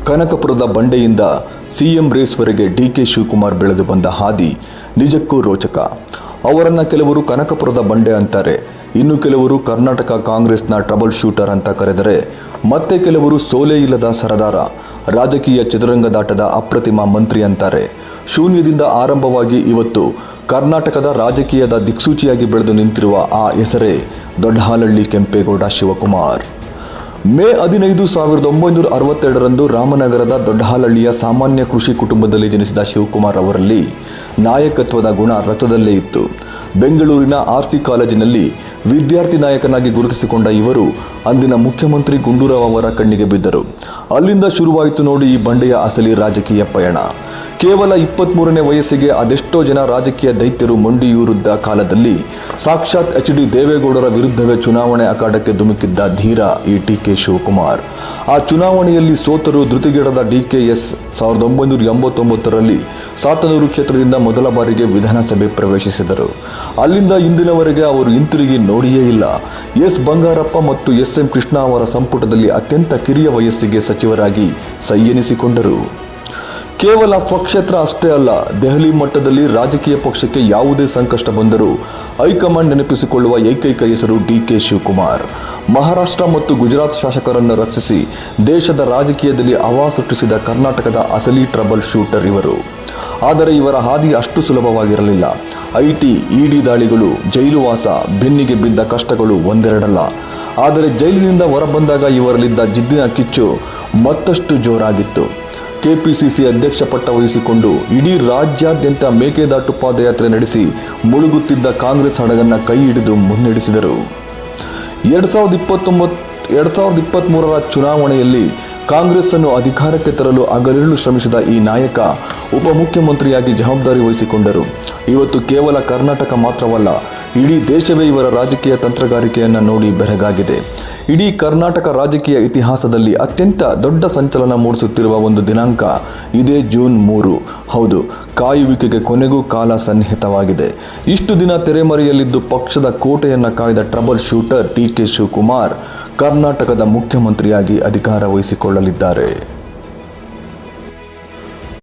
ಕನಕಪುರದ ಬಂಡೆಯಿಂದ CM ರೇಸ್ವರೆಗೆ DK Shivakumar ಬೆಳೆದು ಬಂದ ಹಾದಿ ನಿಜಕ್ಕೂ ರೋಚಕ. ಅವರನ್ನ ಕೆಲವರು ಕನಕಪುರದ ಬಂಡೆ ಅಂತಾರೆ, ಇನ್ನು ಕೆಲವರು ಕರ್ನಾಟಕ ಕಾಂಗ್ರೆಸ್ನ ಟ್ರಬಲ್ ಶೂಟರ್ ಅಂತ ಕರೆದರೆ, ಮತ್ತೆ ಕೆಲವರು ಸೋಲೆ ಇಲ್ಲದ ಸರದಾರ, ರಾಜಕೀಯ ಚದುರಂಗದಾಟದ ಅಪ್ರತಿಮ ಮಂತ್ರಿ ಅಂತಾರೆ. ಶೂನ್ಯದಿಂದ ಆರಂಭವಾಗಿ ಇವತ್ತು ಕರ್ನಾಟಕದ ರಾಜಕೀಯದ ದಿಕ್ಸೂಚಿಯಾಗಿ ಬೆಳೆದು ನಿಂತಿರುವ ಆ ಹೆಸರೇ ದೊಡ್ಡಹಾಲಹಳ್ಳಿ ಕೆಂಪೇಗೌಡ ಶಿವಕುಮಾರ್. ಮೇ 15, 1962ರಂದು ರಾಮನಗರದ ದೊಡ್ಡಹಾಲಹಳ್ಳಿಯ ಸಾಮಾನ್ಯ ಕೃಷಿ ಕುಟುಂಬದಲ್ಲಿ ಜನಿಸಿದ ಶಿವಕುಮಾರ್ ಅವರಲ್ಲಿ ನಾಯಕತ್ವದ ಗುಣ ರಕ್ತದಲ್ಲೇ ಇತ್ತು. ಬೆಂಗಳೂರಿನ ಆರ್ಸಿ ಕಾಲೇಜಿನಲ್ಲಿ ವಿದ್ಯಾರ್ಥಿ ನಾಯಕನಾಗಿ ಗುರುತಿಸಿಕೊಂಡ ಇವರು ಅಂದಿನ ಮುಖ್ಯಮಂತ್ರಿ ಗುಂಡೂರಾವ್ ಅವರ ಕಣ್ಣಿಗೆ ಬಿದ್ದರು. ಅಲ್ಲಿಂದ ಶುರುವಾಯಿತು ನೋಡಿ ಈ ಬಂಡೆಯ ಅಸಲಿ ರಾಜಕೀಯ ಪಯಣ. ಕೇವಲ 23ನೇ ವಯಸ್ಸಿಗೆ ಅದೆಷ್ಟೋ ಜನ ರಾಜಕೀಯ ದೈತ್ಯರು ಮೊಂಡಿಯೂರಿದ್ದ ಕಾಲದಲ್ಲಿ ಸಾಕ್ಷಾತ್ HD ದೇವೇಗೌಡರ ವಿರುದ್ಧವೇ ಚುನಾವಣೆ ಅಖಾಡಕ್ಕೆ ಧುಮುಕಿದ್ದ ಧೀರ ಈ ಡಿಕೆ ಶಿವಕುಮಾರ್. ಆ ಚುನಾವಣೆಯಲ್ಲಿ ಸೋತರು ಧೃತಿಗೆಡದ DKS 1989ರಲ್ಲಿ ಸಾತನೂರು ಕ್ಷೇತ್ರದಿಂದ ಮೊದಲ ಬಾರಿಗೆ ವಿಧಾನಸಭೆ ಪ್ರವೇಶಿಸಿದರು. ಅಲ್ಲಿಂದ ಇಂದಿನವರೆಗೆ ಅವರು ಹಿಂತಿರುಗಿ ನೋಡಿಯೇ ಇಲ್ಲ. ಎಸ್ ಬಂಗಾರಪ್ಪ ಮತ್ತು SM ಕೃಷ್ಣ ಅವರ ಸಂಪುಟದಲ್ಲಿ ಅತ್ಯಂತ ಕಿರಿಯ ವಯಸ್ಸಿಗೆ ಸಚಿವರಾಗಿ ಸೈ ಎನಿಸಿಕೊಂಡರು. ಕೇವಲ ಸ್ವಕ್ಷೇತ್ರ ಅಷ್ಟೇ ಅಲ್ಲ, ದೆಹಲಿ ಮಟ್ಟದಲ್ಲಿ ರಾಜಕೀಯ ಪಕ್ಷಕ್ಕೆ ಯಾವುದೇ ಸಂಕಷ್ಟ ಬಂದರೂ ಹೈಕಮಾಂಡ್ ನೆನಪಿಸಿಕೊಳ್ಳುವ ಏಕೈಕ ಹೆಸರು ಡಿಕೆ ಶಿವಕುಮಾರ್. ಮಹಾರಾಷ್ಟ್ರ ಮತ್ತು ಗುಜರಾತ್ ಶಾಸಕರನ್ನು ರಕ್ಷಿಸಿ ದೇಶದ ರಾಜಕೀಯದಲ್ಲಿ ಹವಾ ಸೃಷ್ಟಿಸಿದ ಕರ್ನಾಟಕದ ಅಸಲಿ ಟ್ರಬಲ್ ಶೂಟರ್ ಇವರು. ಆದರೆ ಇವರ ಹಾದಿ ಅಷ್ಟು ಸುಲಭವಾಗಿರಲಿಲ್ಲ. IT, ED ದಾಳಿಗಳು, ಜೈಲುವಾಸ, ಬೆನ್ನಿಗೆ ಬಿದ್ದ ಕಷ್ಟಗಳು ಒಂದೆರಡಲ್ಲ. ಆದರೆ ಜೈಲಿನಿಂದ ಹೊರಬಂದಾಗ ಇವರಲ್ಲಿದ್ದ ಜಿದ್ದಿನ ಕಿಚ್ಚು ಮತ್ತಷ್ಟು ಜೋರಾಗಿತ್ತು. KPCC ಅಧ್ಯಕ್ಷ ಪಟ್ಟ ವಹಿಸಿಕೊಂಡು ಇಡೀ ರಾಜ್ಯಾದ್ಯಂತ ಮೇಕೆದಾಟು ಪಾದಯಾತ್ರೆ ನಡೆಸಿ ಮುಳುಗುತ್ತಿದ್ದ ಕಾಂಗ್ರೆಸ್ ಹಡಗನ್ನ ಕೈ ಹಿಡಿದು ಮುನ್ನಡೆಸಿದರು. 2023ರ ಚುನಾವಣೆಯಲ್ಲಿ ಕಾಂಗ್ರೆಸ್ ಅನ್ನು ಅಧಿಕಾರಕ್ಕೆ ತರಲು ಹಗಲಿರುಳು ಶ್ರಮಿಸಿದ ಈ ನಾಯಕ ಉಪಮುಖ್ಯಮಂತ್ರಿಯಾಗಿ ಜವಾಬ್ದಾರಿ ವಹಿಸಿಕೊಂಡರು. ಇವತ್ತು ಕೇವಲ ಕರ್ನಾಟಕ ಮಾತ್ರವಲ್ಲ, ಇಡೀ ದೇಶವೇ ಇವರ ರಾಜಕೀಯ ತಂತ್ರಗಾರಿಕೆಯನ್ನು ನೋಡಿ ಬೆರಗಾಗಿದೆ. ಇಡೀ ಕರ್ನಾಟಕ ರಾಜಕೀಯ ಇತಿಹಾಸದಲ್ಲಿ ಅತ್ಯಂತ ದೊಡ್ಡ ಸಂಚಲನ ಮೂಡಿಸುತ್ತಿರುವ ಒಂದು ದಿನಾಂಕ ಇದೇ ಜೂನ್ 3. ಹೌದು, ಕಾಯುವಿಕೆಗೆ ಕೊನೆಗೂ ಕಾಲ ಸನ್ನಿಹಿತವಾಗಿದೆ. ಇಷ್ಟು ದಿನ ತೆರೆಮರೆಯಲ್ಲಿದ್ದು ಪಕ್ಷದ ಕೋಟೆಯನ್ನು ಕಾಯ್ದ ಟ್ರಬಲ್ ಶೂಟರ್ ಡಿಕೆ ಶಿವಕುಮಾರ್ ಕರ್ನಾಟಕದ ಮುಖ್ಯಮಂತ್ರಿಯಾಗಿ ಅಧಿಕಾರ ವಹಿಸಿಕೊಳ್ಳಲಿದ್ದಾರೆ.